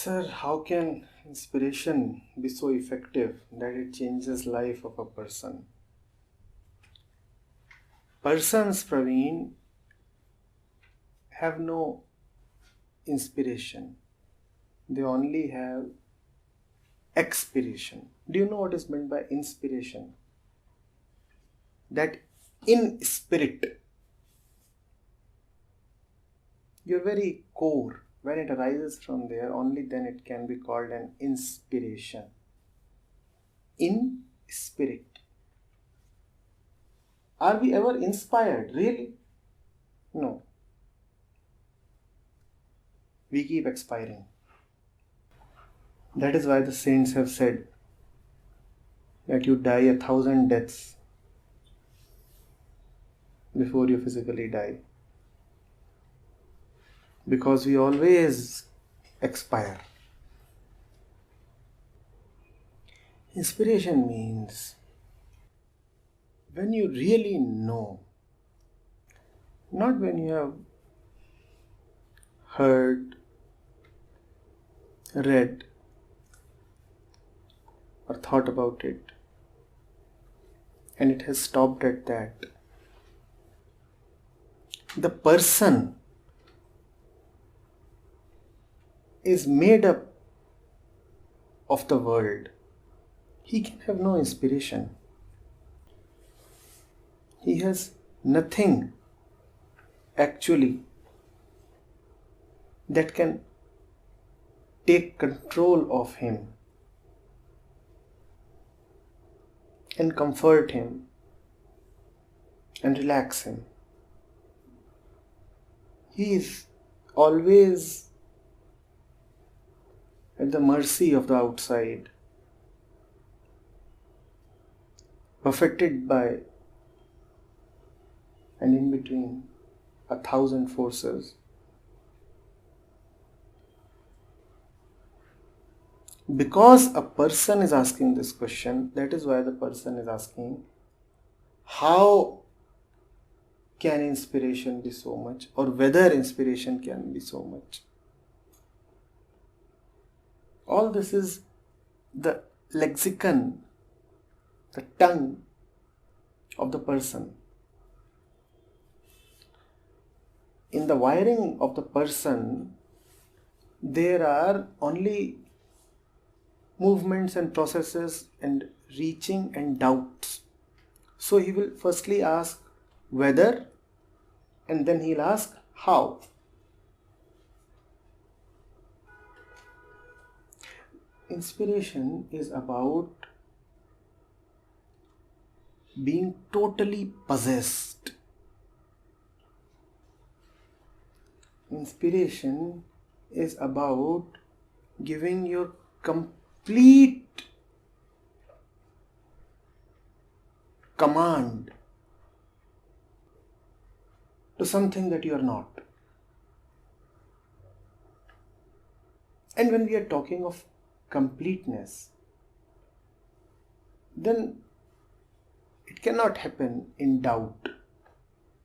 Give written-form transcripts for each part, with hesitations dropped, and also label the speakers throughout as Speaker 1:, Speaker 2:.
Speaker 1: Sir, how can inspiration be so effective that it changes life of a person? Persons, Praveen, have no inspiration. They only have expiration. Do you know what is meant by inspiration? That in spirit, your very core, when it arises from there, only then it can be called an inspiration. In spirit. Are we ever inspired? Really? No. We keep expiring. That is why the saints have said that you die 1,000 deaths before you physically die. Because we always expire. Inspiration means when you really know, not when you have heard, read, or thought about it, and it has stopped at that. The person is made up of the world. He can have no inspiration. He has nothing actually that can take control of him and comfort him and relax him. He is always at the mercy of the outside, buffeted by and in between 1,000 forces. Because a person is asking this question, that is why the person is asking, how can inspiration be so much, or whether inspiration can be so much? All this is the lexicon, the tongue of the person. In the wiring of the person, there are only movements and processes and reaching and doubts. So he will firstly ask whether, and then he'll ask how. Inspiration is about being totally possessed. Inspiration is about giving your complete command to something that you are not. And when we are talking of completeness, then it cannot happen in doubt.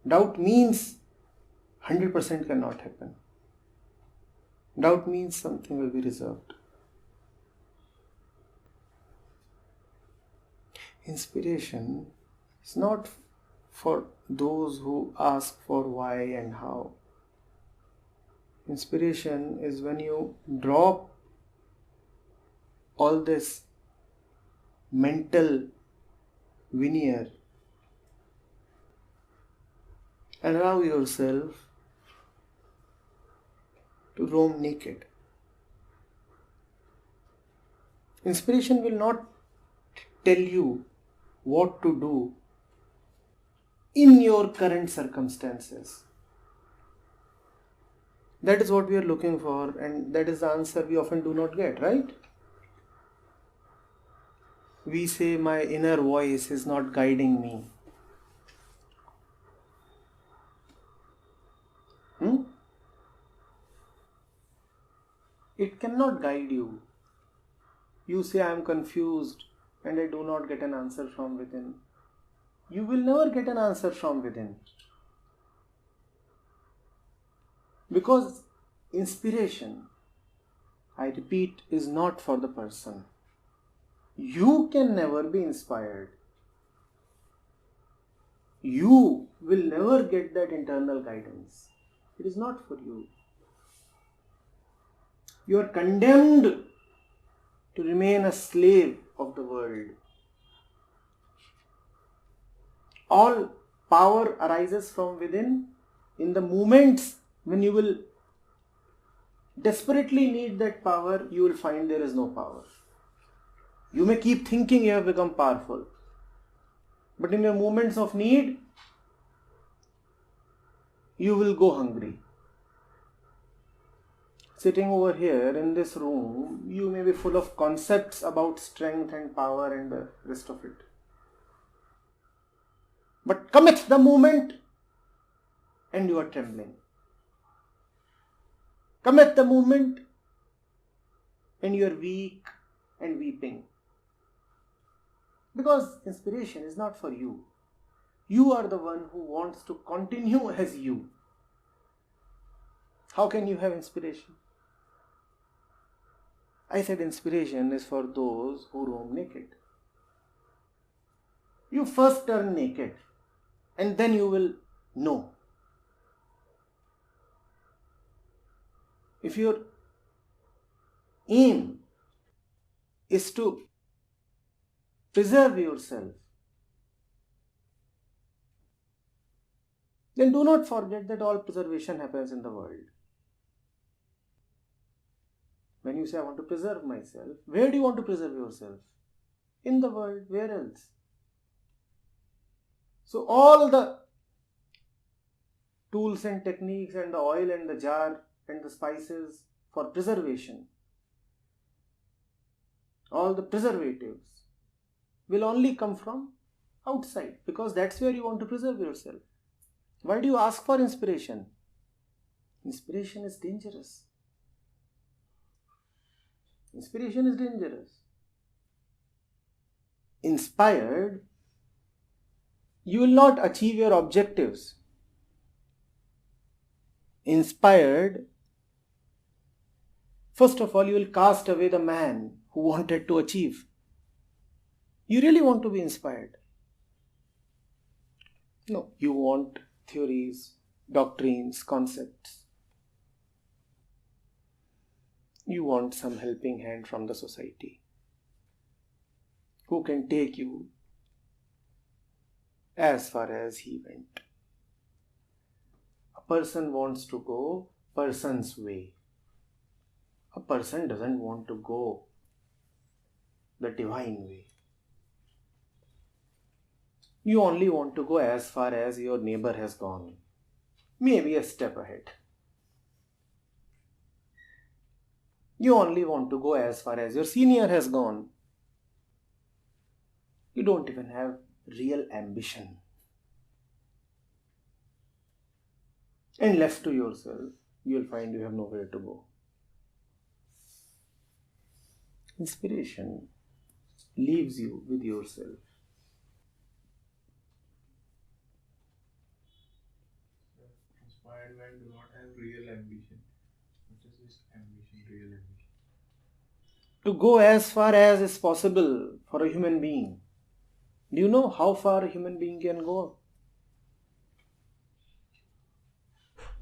Speaker 1: Doubt means 100% cannot happen. Doubt means something will be reserved. Inspiration is not for those who ask for why and how. Inspiration is when you drop all this mental veneer and allow yourself to roam naked. Inspiration will not tell you what to do in your current circumstances. That is what we are looking for, and that is the answer we often do not get, right? We say, my inner voice is not guiding me. It cannot guide you. You say, I am confused and I do not get an answer from within. You will never get an answer from within. Because inspiration I repeat, is not for the person. You can never be inspired. You will never get that internal guidance. It is not for you. You are condemned to remain a slave of the world. All power arises from within. In the moments when you will desperately need that power, you will find there is no power. You may keep thinking you have become powerful, but in your moments of need, you will go hungry. Sitting over here in this room, you may be full of concepts about strength and power and the rest of it. But come at the moment and you are trembling. Come at the moment and you are weak and weeping. Because inspiration is not for you. You are the one who wants to continue as you. How can you have inspiration? I said inspiration is for those who roam naked. You first turn naked and then you will know. If your aim is to preserve yourself, then do not forget that all preservation happens in the world. When you say, I want to preserve myself, where do you want to preserve yourself? In the world, where else? So all the tools and techniques and the oil and the jar and the spices for preservation, all the preservatives will only come from outside, because that's where you want to preserve yourself. Why do you ask for inspiration? Inspiration is dangerous. Inspiration is dangerous. Inspired, you will not achieve your objectives. Inspired, first of all, you will cast away the man who wanted to achieve. You really want to be inspired? No, you want theories, doctrines, concepts. You want some helping hand from the society who can take you as far as he went. A person wants to go person's way. A person doesn't want to go the divine way. You only want to go as far as your neighbor has gone, maybe a step ahead. You only want to go as far as your senior has gone. You don't even have real ambition. And left to yourself, you will find you have nowhere to go. Inspiration leaves you with yourself.
Speaker 2: Inspired men do not have real ambition. What is this ambition, real ambition?
Speaker 1: To go as far as is possible for a human being. Do you know how far a human being can go?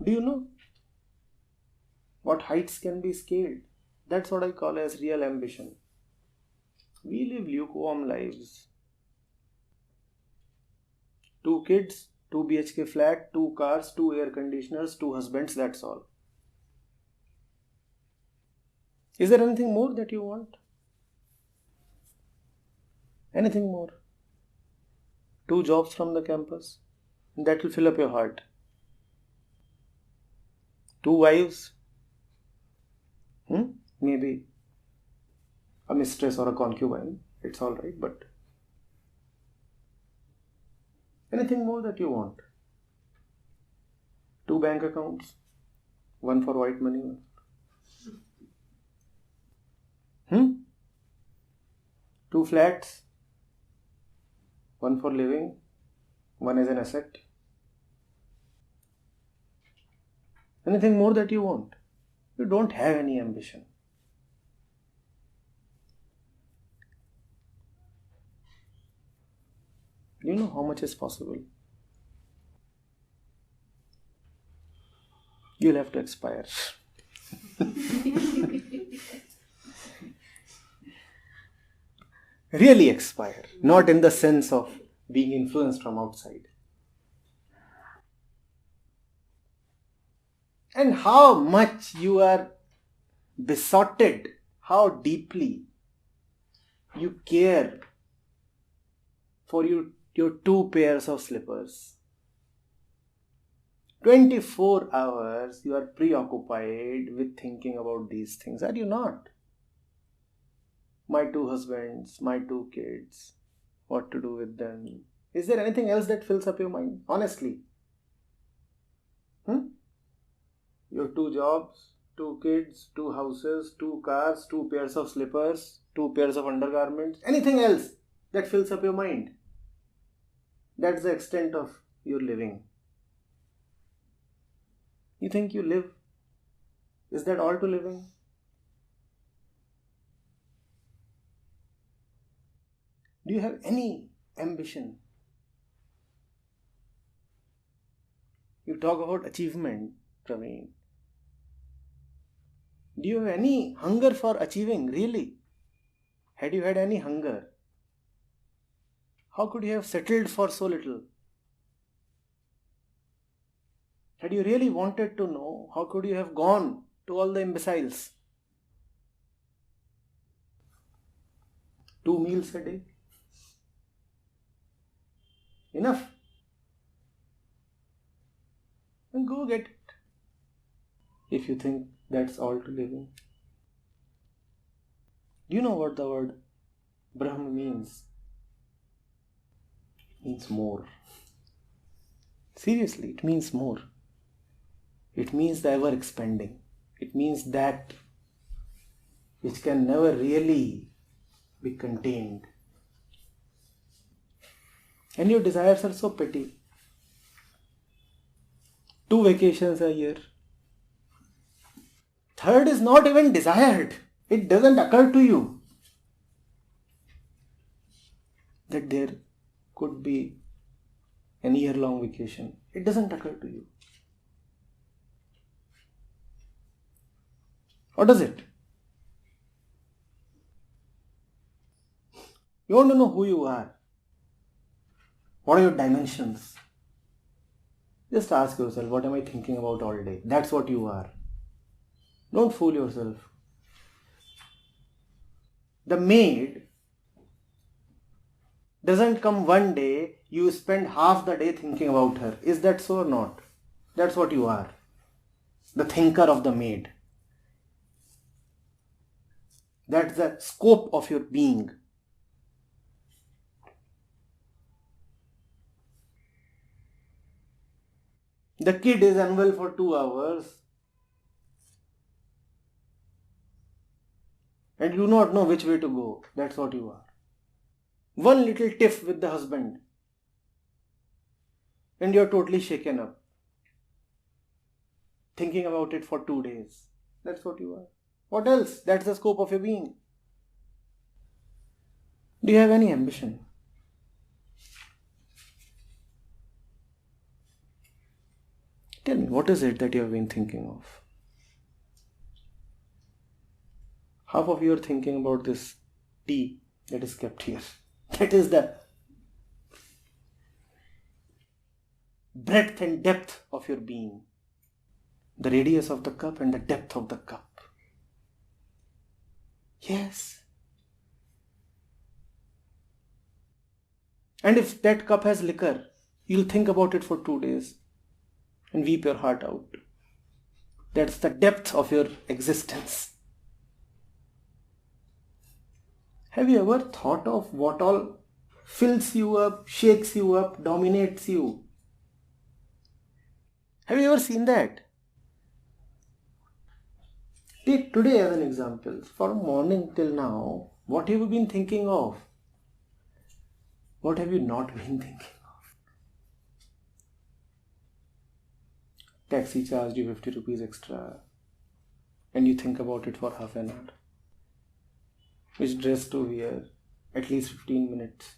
Speaker 1: Do you know what heights can be scaled? That's what I call as real ambition. We live lukewarm lives. 2 kids, 2 BHK flat, 2 cars, 2 air conditioners, 2 husbands, that's all. Is there anything more that you want? Anything more? 2 jobs from the campus? That will fill up your heart. 2 wives? Maybe a mistress or a concubine. It's alright, but anything more that you want? 2 bank accounts? 1 for white money? 2 flats? 1 for living, 1 as an asset? Anything more that you want? You don't have any ambition. Do you know how much is possible? You'll have to expire. Really expire, not in the sense of being influenced from outside. And how much you are besotted, how deeply you care for your 2 pairs of slippers. 24 hours you are preoccupied with thinking about these things, are you not? My 2 husbands, my 2 kids, what to do with them. Is there anything else that fills up your mind? Honestly. Your 2 jobs, 2 kids, 2 houses, 2 cars, 2 pairs of slippers, 2 pairs of undergarments. Anything else that fills up your mind? That's the extent of your living. You think you live? Is that all to living? Do you have any ambition? You talk about achievement, Praveen. Do you have any hunger for achieving, really? Had you had any hunger, how could you have settled for so little? Had you really wanted to know, how could you have gone to all the imbeciles? 2 meals a day? Enough. And go get it. If you think that's all to living. Do you know what the word Brahm means? It means more. Seriously, it means more. It means the ever expanding. It means that which can never really be contained. And your desires are so petty. 2 vacations a year. 3rd is not even desired. It doesn't occur to you that there could be an year-long vacation. It doesn't occur to you. Or does it? You want to know who you are. What are your dimensions? Just ask yourself, what am I thinking about all day? That's what you are. Don't fool yourself. The maid doesn't come one day, you spend half the day thinking about her. Is that so or not? That's what you are. The thinker of the maid. That's the scope of your being. The kid is unwell for 2 hours and you do not know which way to go. That's what you are. One little tiff with the husband and you're totally shaken up. Thinking about it for 2 days. That's what you are. What else? That's the scope of your being. Do you have any ambition? Tell me, what is it that you have been thinking of? Half of you are thinking about this tea that is kept here. That is the breadth and depth of your being. The radius of the cup and the depth of the cup. Yes. And if that cup has liquor, you'll think about it for 2 days and weep your heart out. That's the depth of your existence. Have you ever thought of what all fills you up, shakes you up, dominates you? Have you ever seen that? Take today as an example. From morning till now, what have you been thinking of? What have you not been thinking of? Taxi charged you 50 rupees extra and you think about it for half an hour. Which dress to wear? At least 15 minutes.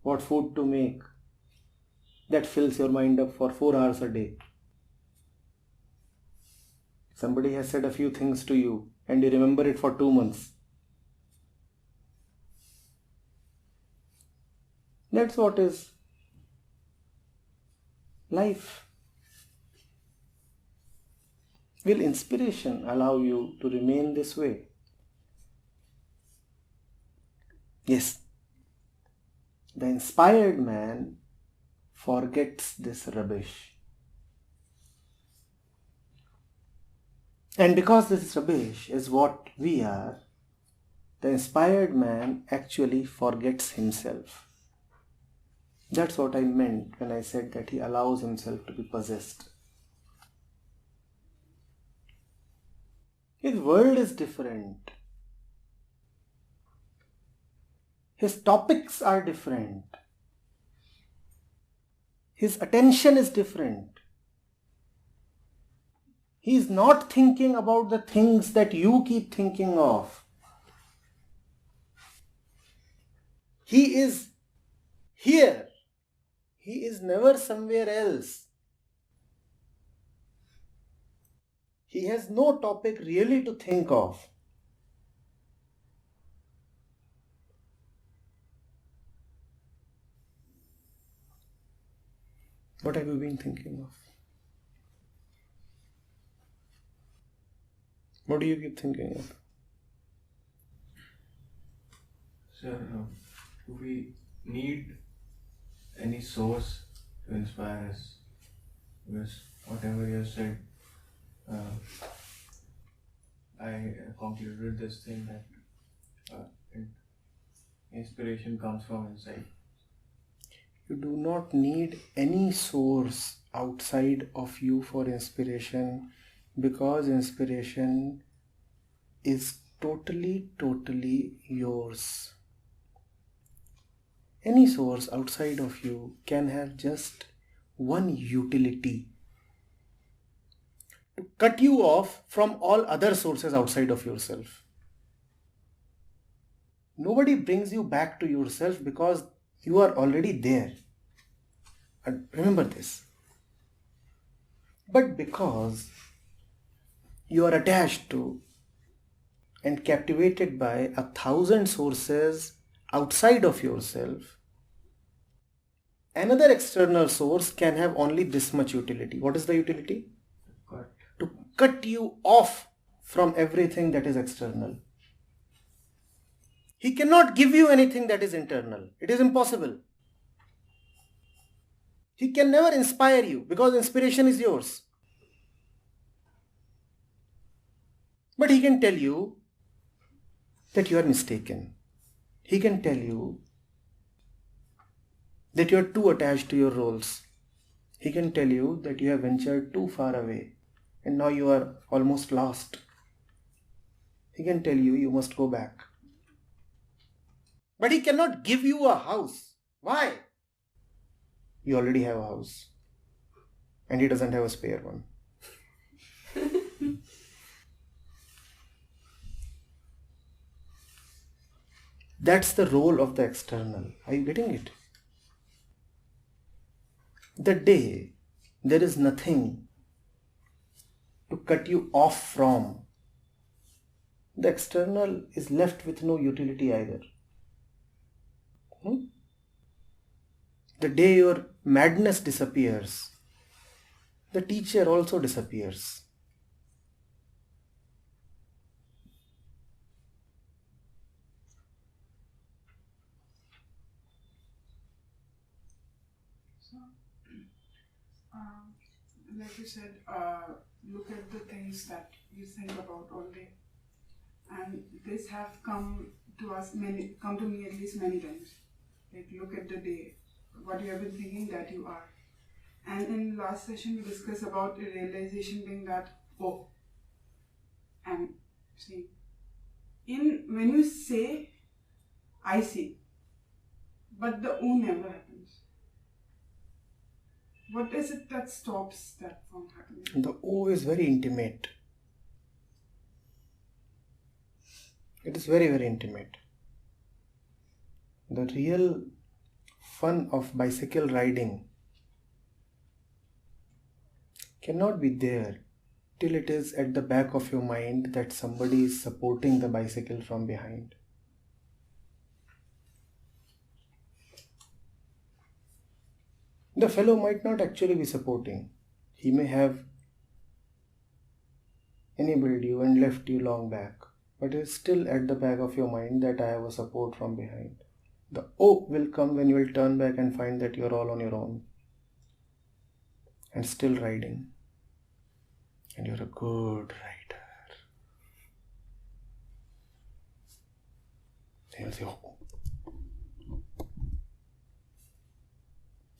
Speaker 1: what food to make. That fills your mind up for 4 hours a day. Somebody has said a few things to you and you remember it for 2 months. That's what is life. Will inspiration allow you to remain this way? Yes. The inspired man forgets this rubbish. And because this rubbish is what we are, the inspired man actually forgets himself. That's what I meant when I said that he allows himself to be possessed. His world is different. His topics are different. His attention is different. He is not thinking about the things that you keep thinking of. He is here. He is never somewhere else. He has no topic really to think of. What have you been thinking of? What do you keep thinking of?
Speaker 2: Sir, do we need any source to inspire us? Because whatever you have said, I concluded this thing that inspiration comes from inside.
Speaker 1: You do not need any source outside of you for inspiration, because inspiration is totally yours. Any source outside of you can have just one utility: to cut you off from all other sources outside of yourself. Nobody brings you back to yourself because you are already there. And remember this. But because you are attached to and captivated by 1,000 sources outside of yourself, another external source can have only this much utility. What is the utility? To cut you off from everything that is external. He cannot give you anything that is internal. It is impossible. He can never inspire you because inspiration is yours. But he can tell you that you are mistaken. He can tell you that you are too attached to your roles. He can tell you that you have ventured too far away and now you are almost lost. He can tell you must go back. But he cannot give you a house. Why? You already have a house. And he doesn't have a spare one. That's the role of the external. Are you getting it? The day there is nothing to cut you off from, the external is left with no utility either. The day your madness disappears, the teacher also disappears.
Speaker 3: So, like you said, look at the things that you think about all day, and this have come to me at least many times. Like, look at the day, what you have been thinking that you are. And in last session we discussed about a realization being that, oh, and see, when you say, I see, but the oh never happens. What is it that stops that from happening?
Speaker 1: The O is very intimate. It is very intimate. The real fun of bicycle riding cannot be there till it is at the back of your mind that somebody is supporting the bicycle from behind. The fellow might not actually be supporting. He may have enabled you and left you long back, but it is still at the back of your mind that I have a support from behind. The O will come when you will turn back and find that you are all on your own and still riding. And you're a good rider. Then you'll say, oh.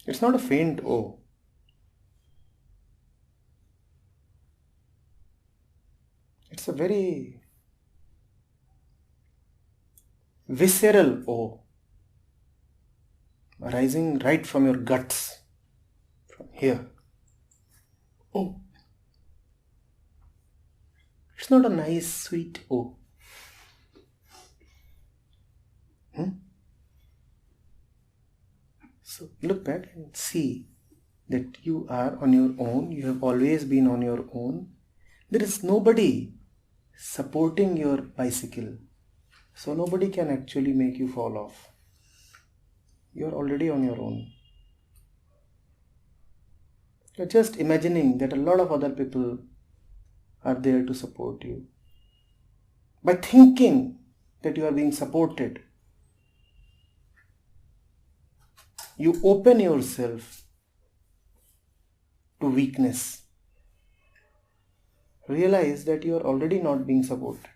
Speaker 1: It's not a faint O. It's a very visceral O, arising right from your guts, from here. Oh. It's not a nice, sweet O. So look back and see that you are on your own. You have always been on your own. There is nobody supporting your bicycle. So nobody can actually make you fall off. You are already on your own. You're just imagining that a lot of other people are there to support you. By thinking that you are being supported, you open yourself to weakness. Realize that you are already not being supported.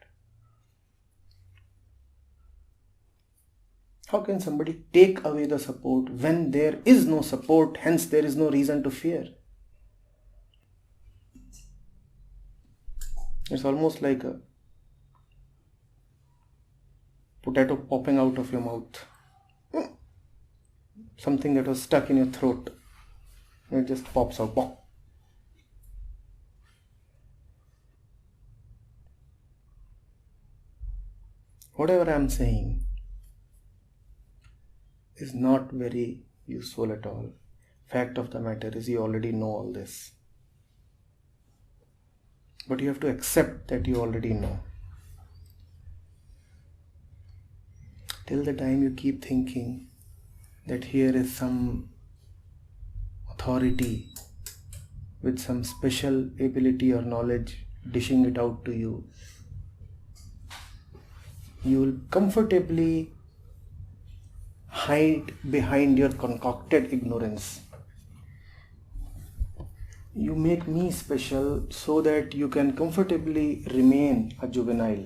Speaker 1: How can somebody take away the support when there is no support, hence there is no reason to fear? It's almost like a potato popping out of your mouth. Something that was stuck in your throat. It just pops out. Pop. Whatever I am saying is not very useful at all. Fact of the matter is you already know all this. But you have to accept that you already know. Till the time you keep thinking that here is some authority with some special ability or knowledge dishing it out to you, you will comfortably hide behind your concocted ignorance. You make me special so that you can comfortably remain a juvenile.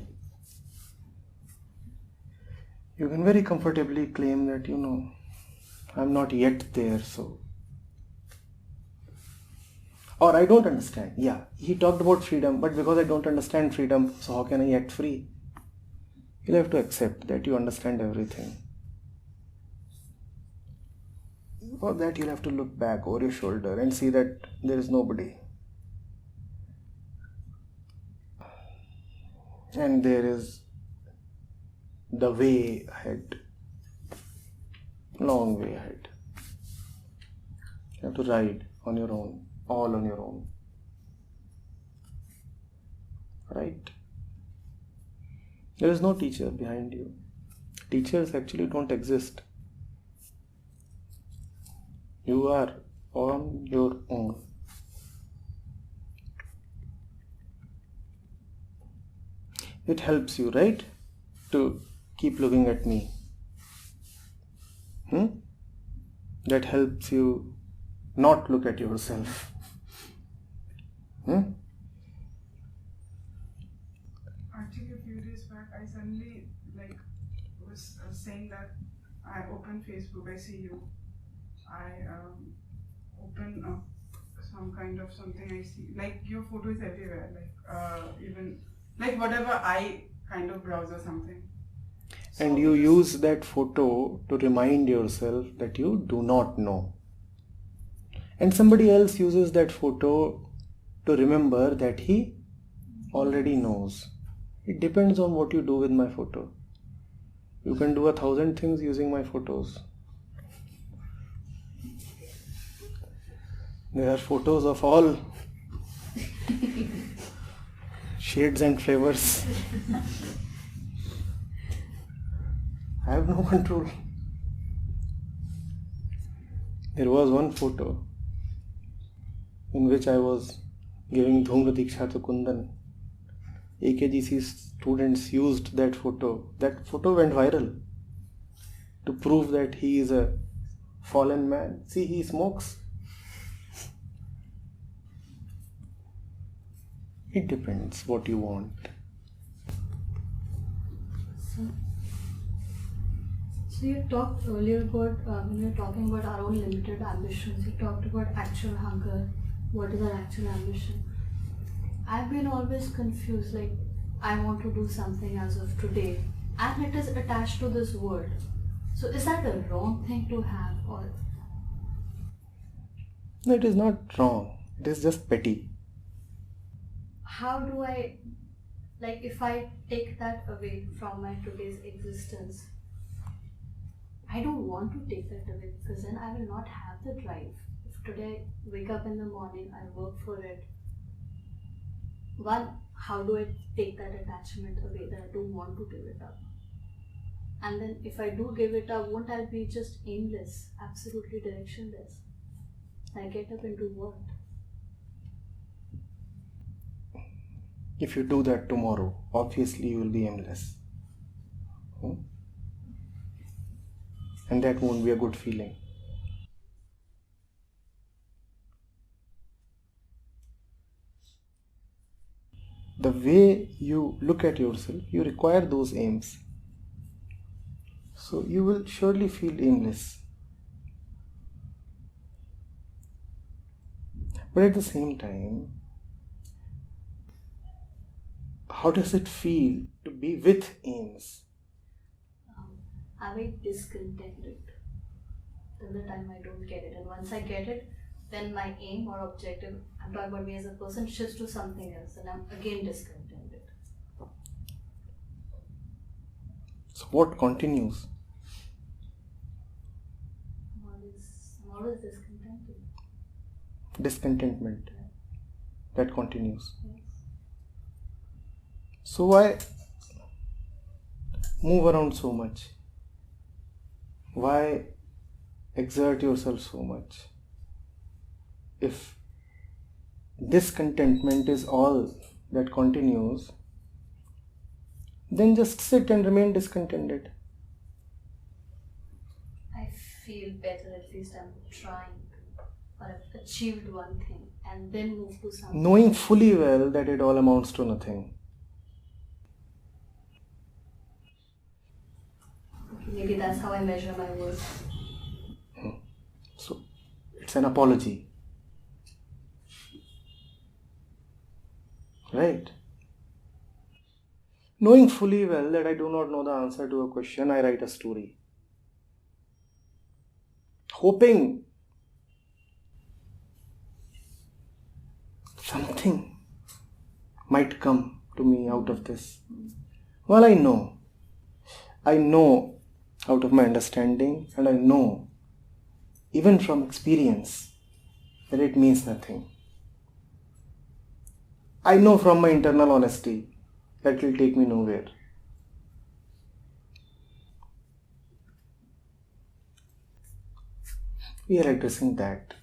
Speaker 1: You can very comfortably claim that, I'm not yet there, so. Or I don't understand. Yeah, he talked about freedom, but because I don't understand freedom, so how can I act free? You'll have to accept that you understand everything. For that, you'll have to look back over your shoulder and see that there is nobody. And there is the way ahead. Long way ahead. You have to ride on your own, all on your own. Right? There is no teacher behind you. Teachers actually don't exist. You are on your own. It helps you, right? To keep looking at me. That helps you not look at yourself.
Speaker 3: Actually, a few days back, I suddenly was saying that I open Facebook, I see you. I open some kind of something I see. Like your photo is everywhere. Even whatever I kind of browse or something. So
Speaker 1: and you use that photo to remind yourself that you do not know. And somebody else uses that photo to remember that he already knows. It depends on what you do with my photo. You can do 1,000 things using my photos. There are photos of all shades and flavors. I have no control. There was one photo in which I was giving Dhumra Diksha to Kundan. AKGC students used that photo. That photo went viral to prove that he is a fallen man. See, he smokes. It depends what you want.
Speaker 4: So you talked earlier about, when you were talking about our own limited ambitions, you talked about actual hunger. What is our actual ambition? I've been always confused, like I want to do something as of today and it is attached to this world. So is that a wrong thing to have, or?
Speaker 1: No, it is not wrong. It is just petty.
Speaker 4: How do I, like if I take that away from my today's existence, I don't want to take that away because then I will not have the drive. If today I wake up in the morning, I work for it. One, how do I take that attachment away that I don't want to give it up? And then if I do give it up, won't I be just aimless, absolutely directionless? I get up and do what?
Speaker 1: If you do that tomorrow, obviously you will be aimless. And that won't be a good feeling. The way you look at yourself, you require those aims. So you will surely feel aimless. But at the same time, how does it feel to be with aims?
Speaker 4: I'm very discontented till the time I don't get it. And once I get it, then my aim or objective, I'm talking about me as a person, shifts to something else and I'm again discontented.
Speaker 1: So what continues?
Speaker 4: I'm always discontented.
Speaker 1: Discontentment.
Speaker 4: Yeah.
Speaker 1: That continues.
Speaker 4: Yes.
Speaker 1: So why move around so much? Why exert yourself so much? If discontentment is all that continues, then just sit and remain discontented.
Speaker 4: I feel better, at least I'm trying, or I've achieved one thing and then move to something.
Speaker 1: Knowing fully well that it all amounts to nothing.
Speaker 4: Maybe that's how I measure my worth.
Speaker 1: So it's an apology. Right? Knowing fully well that I do not know the answer to a question, I write a story. Hoping something might come to me out of this. Well, I know out of my understanding, and I know even from experience that it means nothing. I know from my internal honesty that it will take me nowhere. We are addressing that.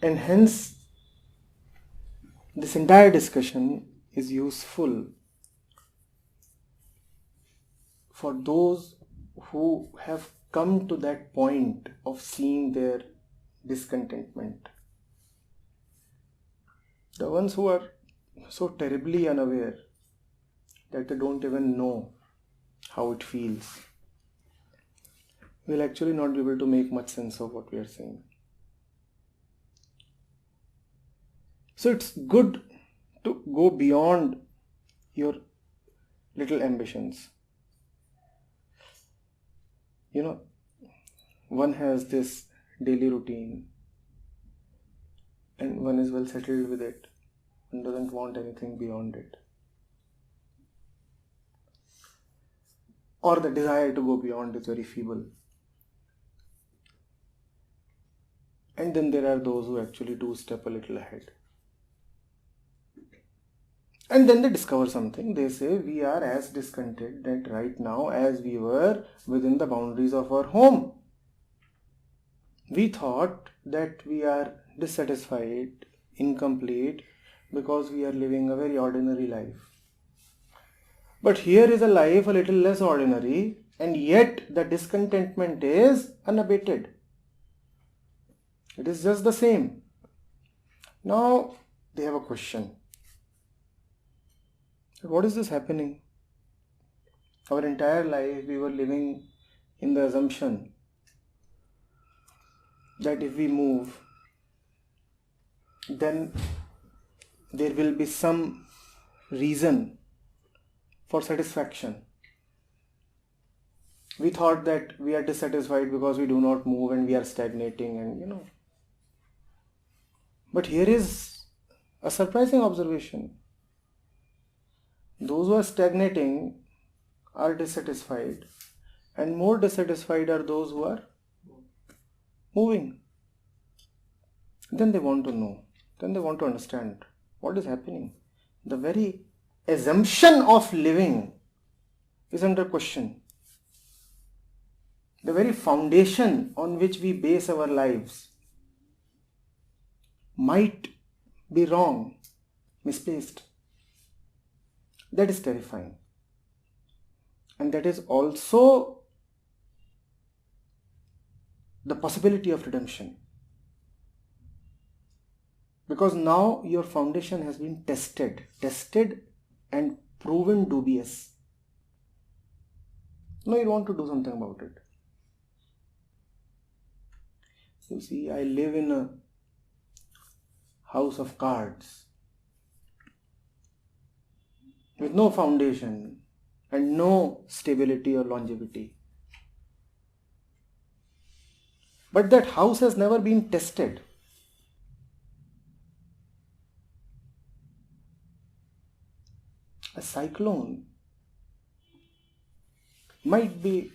Speaker 1: And hence, this entire discussion is useful for those who have come to that point of seeing their discontentment. The ones who are so terribly unaware that they don't even know how it feels will actually not be able to make much sense of what we are saying. So it's good to go beyond your little ambitions. One has this daily routine and one is well settled with it. One doesn't want anything beyond it. Or the desire to go beyond is very feeble. And then there are those who actually do step a little ahead. And then they discover something. They say, we are as discontented right now as we were within the boundaries of our home. We thought that we are dissatisfied, incomplete, because we are living a very ordinary life. But here is a life a little less ordinary, and yet the discontentment is unabated. It is just the same. Now they have a question. What is this happening? Our entire life we were living in the assumption that if we move, then there will be some reason for satisfaction. We thought that we are dissatisfied because we do not move and we are stagnating and But here is a surprising observation. Those who are stagnating are dissatisfied, and more dissatisfied are those who are moving. Then they want to know, then they want to understand what is happening. The very assumption of living is under question. The very foundation on which we base our lives might be wrong, misplaced. That is terrifying. And that is also the possibility of redemption. Because now your foundation has been tested and proven dubious. Now you want to do something about it. You see, I live in a house of cards with no foundation and no stability or longevity. But that house has never been tested. A cyclone might be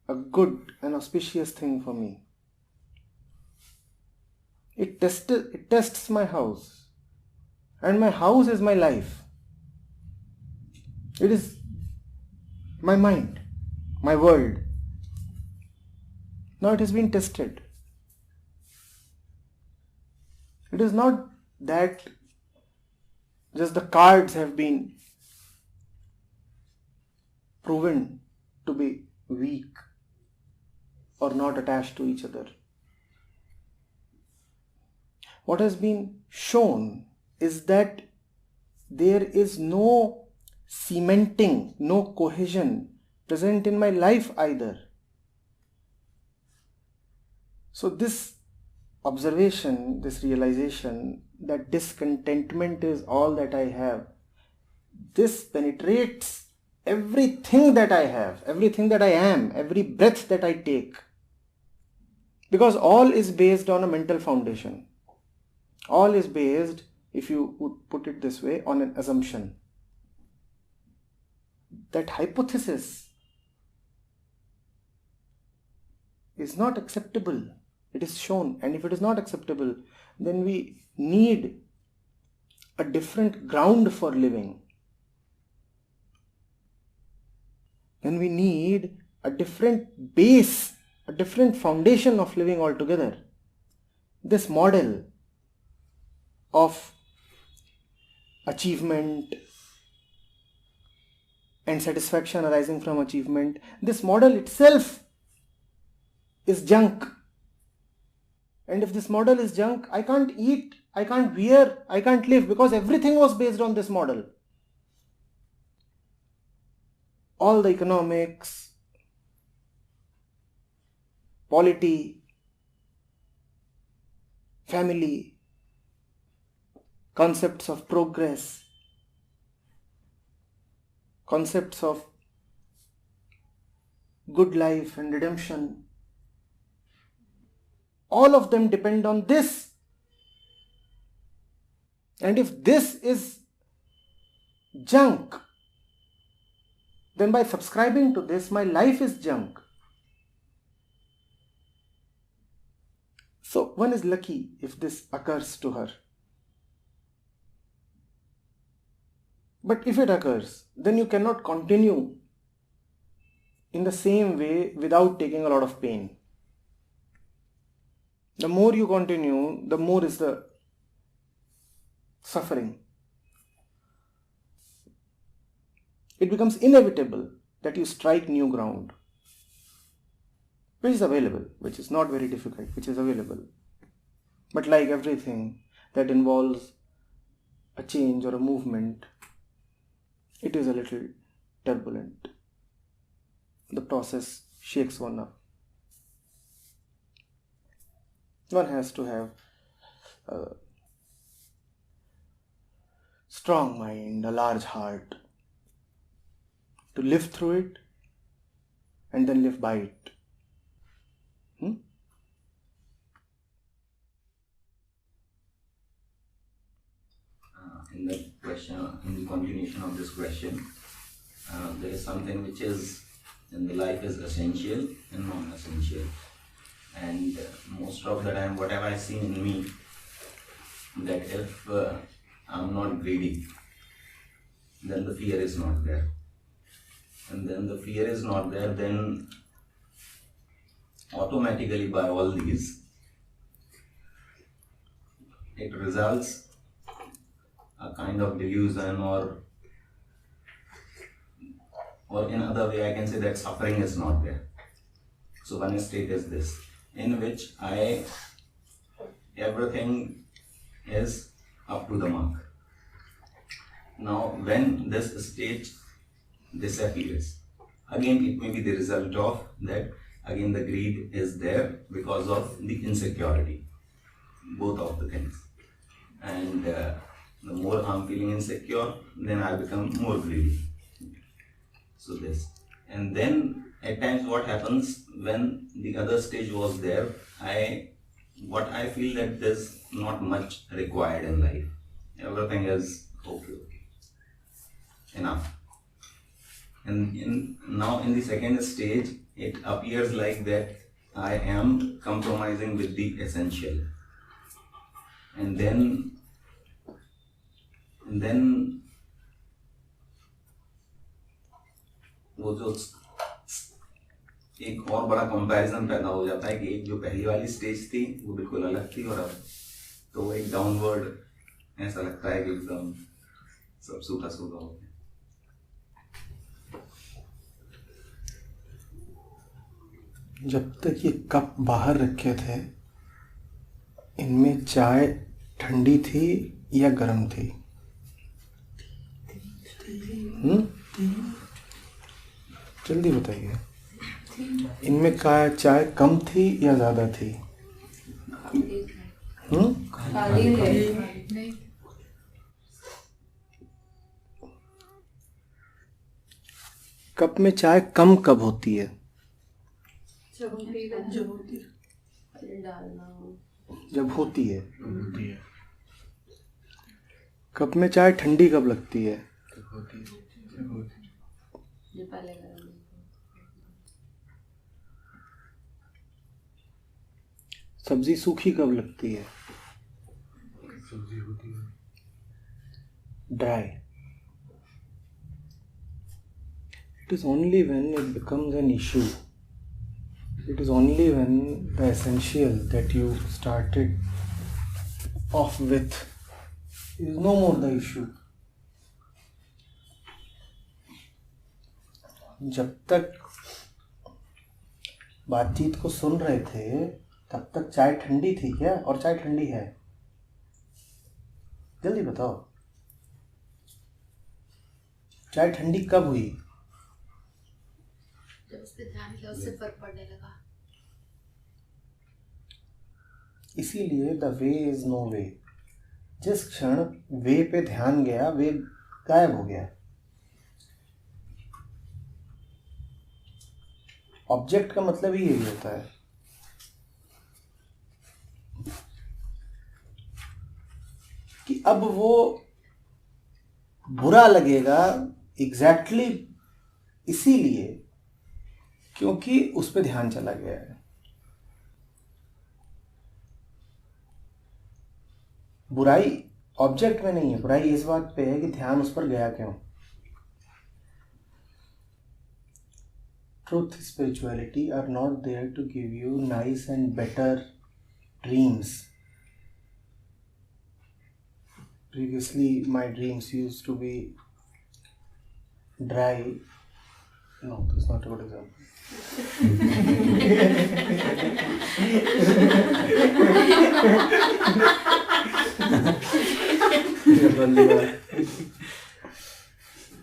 Speaker 1: a good and auspicious thing for me. It tests my house, and my house is my life. It is my mind, my world. Now it has been tested. It is not that just the cards have been proven to be weak or not attached to each other. What has been shown is that there is no cementing, no cohesion present in my life either. So this observation, this realization that discontentment is all that I have, this penetrates everything that I have, everything that I am, every breath that I take. Because all is based on a mental foundation. All is based, if you would put it this way, on an assumption. That hypothesis is not acceptable. It is shown, and if it is not acceptable, then we need a different ground for living. Then we need a different base, a different foundation of living altogether. This model of achievement and satisfaction arising from achievement, this model itself is junk. And if this model is junk, I can't eat, I can't wear, I can't live, because everything was based on this model. All the economics, polity, family, concepts of progress, concepts of good life and redemption, all of them depend on this. And if this is junk, then by subscribing to this, my life is junk. So one is lucky if this occurs to her. But if it occurs, then you cannot continue in the same way without taking a lot of pain. The more you continue, the more is the suffering. It becomes inevitable that you strike new ground, which is available, which is not very difficult, which is available. But like everything that involves a change or a movement, it is a little turbulent. The process shakes one up. One has to have a strong mind, a large heart, to live through it and then live by it.
Speaker 5: In the question, in the continuation of this question, there is something which is in the life is essential and non-essential. And most of the time, whatever I see in me, that if I'm not greedy, then the fear is not there. And then the fear is not there, then automatically by all these, it results a kind of delusion, or in other way I can say that suffering is not there. So one state is this, in which everything is up to the mark. Now when this state disappears, again it may be the result of that, again the greed is there because of the insecurity, both of the things. And the more I'm feeling insecure, then I become more greedy. So this. And then at times what happens, when the other stage was there, what I feel that there's not much required in life. Everything is okay. Enough. And now in the second stage, it appears like that I am compromising with the essential. And then वो जो एक और बड़ा comparison पैदा हो जाता है कि एक जो पहली वाली स्टेज थी वो बिल्कुल अलग थी, और अब तो वो एक डाउनवर्ड ऐसा लगता है कि एकदम सब सूखा सूखा हो गया.
Speaker 1: जब तक ये कप बाहर रखे थे, इनमें चाय ठंडी थी या गर्म थी? जल्दी बताइए. इनमें चाय कम थी या ज्यादा थी? कप में चाय कम कब होती है? जब होती है. कप में चाय ठंडी कब लगती है? सब्जी सूखी कब लगती है?
Speaker 2: सब्जी होती है
Speaker 1: dry. It is only when it becomes an issue, it is only when the essential that you started off with is no more the issue. जब तक बातचीत को सुन रहे थे तब तक चाय ठंडी थी क्या? और चाय ठंडी है? जल्दी बताओ. चाय ठंडी कब हुई?
Speaker 4: जब उस पे ध्यान किया, उससे फर्क पड़ने लगा.
Speaker 1: इसीलिए द वे इज नो वे. जिस क्षण वे पे ध्यान गया, वे गायब हो गया. ऑब्जेक्ट का मतलब ही यही होता है. कि अब वो बुरा लगेगा एग्जैक्टली इसीलिए क्योंकि उस पे ध्यान चला गया है. बुराई ऑब्जेक्ट में नहीं है, बुराई इस बात पे है कि ध्यान उस पर गया क्यों. Truth, spirituality are not there to give you nice and better dreams. Previously, my dreams used to be dry. No, that's not a good example.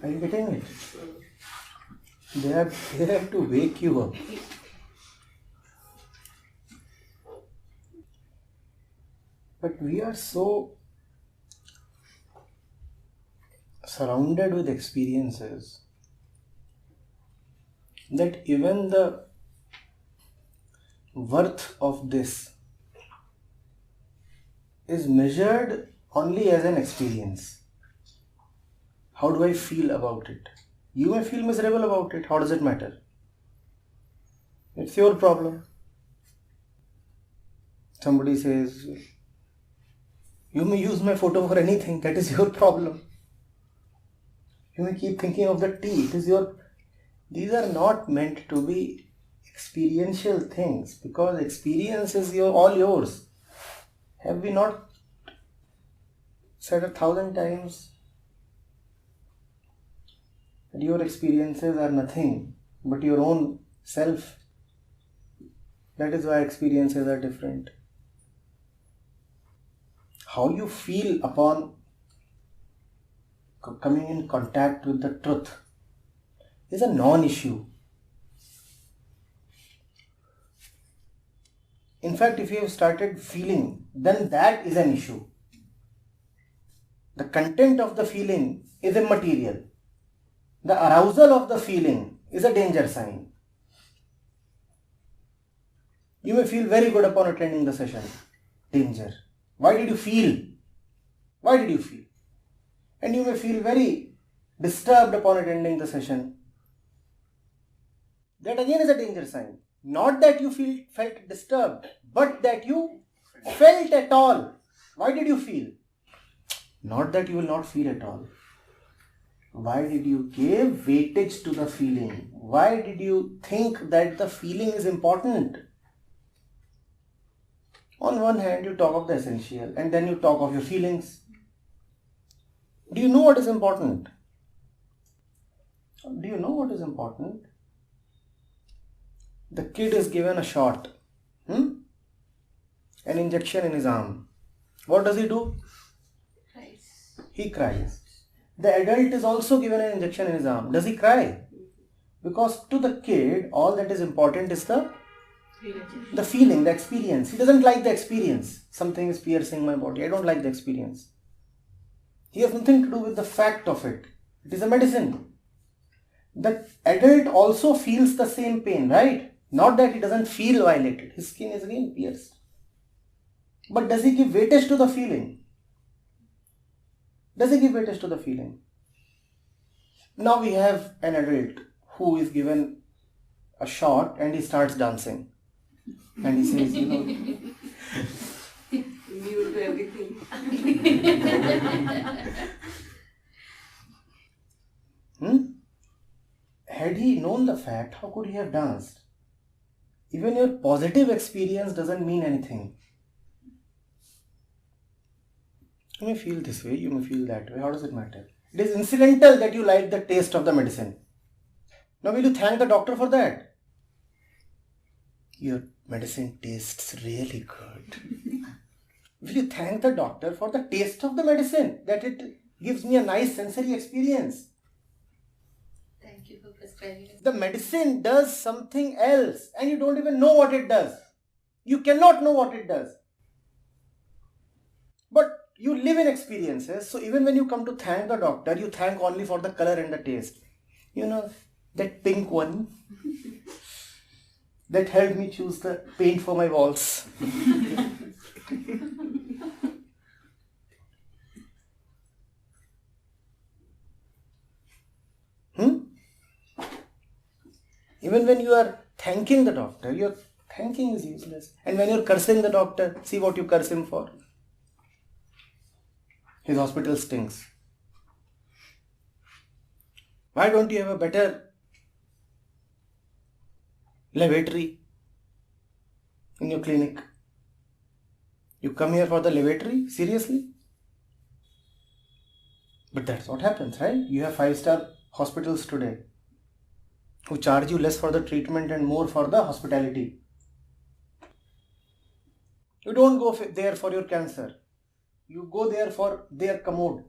Speaker 1: Are you getting it? They have to wake you up. But we are so surrounded with experiences that even the worth of this is measured only as an experience. How do I feel about it? You may feel miserable about it. How does it matter? It's your problem. Somebody says, you may use my photo for anything. That is your problem. You may keep thinking of the tea. It is your... These are not meant to be experiential things, because experience is all yours. Have we not said 1,000 times that your experiences are nothing but your own self? That is why experiences are different. How you feel upon coming in contact with the truth is a non-issue. In fact, if you have started feeling, then that is an issue. The content of the feeling is immaterial. The arousal of the feeling is a danger sign. You may feel very good upon attending the session. Danger. Why did you feel? Why did you feel? And you may feel very disturbed upon attending the session. That again is a danger sign. Not that you felt disturbed, but that you felt at all. Why did you feel? Not that you will not feel at all. Why did you give weightage to the feeling? Why did you think that the feeling is important? On one hand, you talk of the essential, and then you talk of your feelings. Do you know what is important? Do you know what is important? The kid is given a shot, an injection in his arm. What does he do?
Speaker 4: Cries.
Speaker 1: He cries. The adult is also given an injection in his arm. Does he cry? Because to the kid, all that is important is the feeling, the experience. He doesn't like the experience. Something is piercing my body. I don't like the experience. He has nothing to do with the fact of it. It is a medicine. The adult also feels the same pain, right? Not that he doesn't feel violated. His skin is again pierced. But does he give weightage to the feeling? Does he give weightage to the feeling? Now we have an adult who is given a shot and he starts dancing. And he says,
Speaker 6: Immune to everything.
Speaker 1: Had he known the fact, how could he have danced? Even your positive experience doesn't mean anything. You may feel this way, you may feel that way. How does it matter? It is incidental that you like the taste of the medicine. Now will you thank the doctor for that? Your medicine tastes really good. Will you thank the doctor for the taste of the medicine? That it gives me a nice sensory experience.
Speaker 4: Thank you for prescribing it.
Speaker 1: The medicine does something else and you don't even know what it does. You cannot know what it does. But you live in experiences, so even when you come to thank the doctor, you thank only for the color and the taste. You know, that pink one that helped me choose the paint for my walls. Even when you are thanking the doctor, your thanking is useless. And when you are cursing the doctor, see what you curse him for. His hospital stinks. Why don't you have a better lavatory in your clinic? You come here for the lavatory? Seriously? But that's what happens, right? You have 5-star hospitals today who charge you less for the treatment and more for the hospitality. You don't go there for your cancer. You go there for their commode.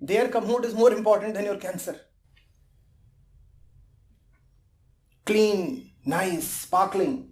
Speaker 1: Their commode is more important than your cancer. Clean, nice, sparkling.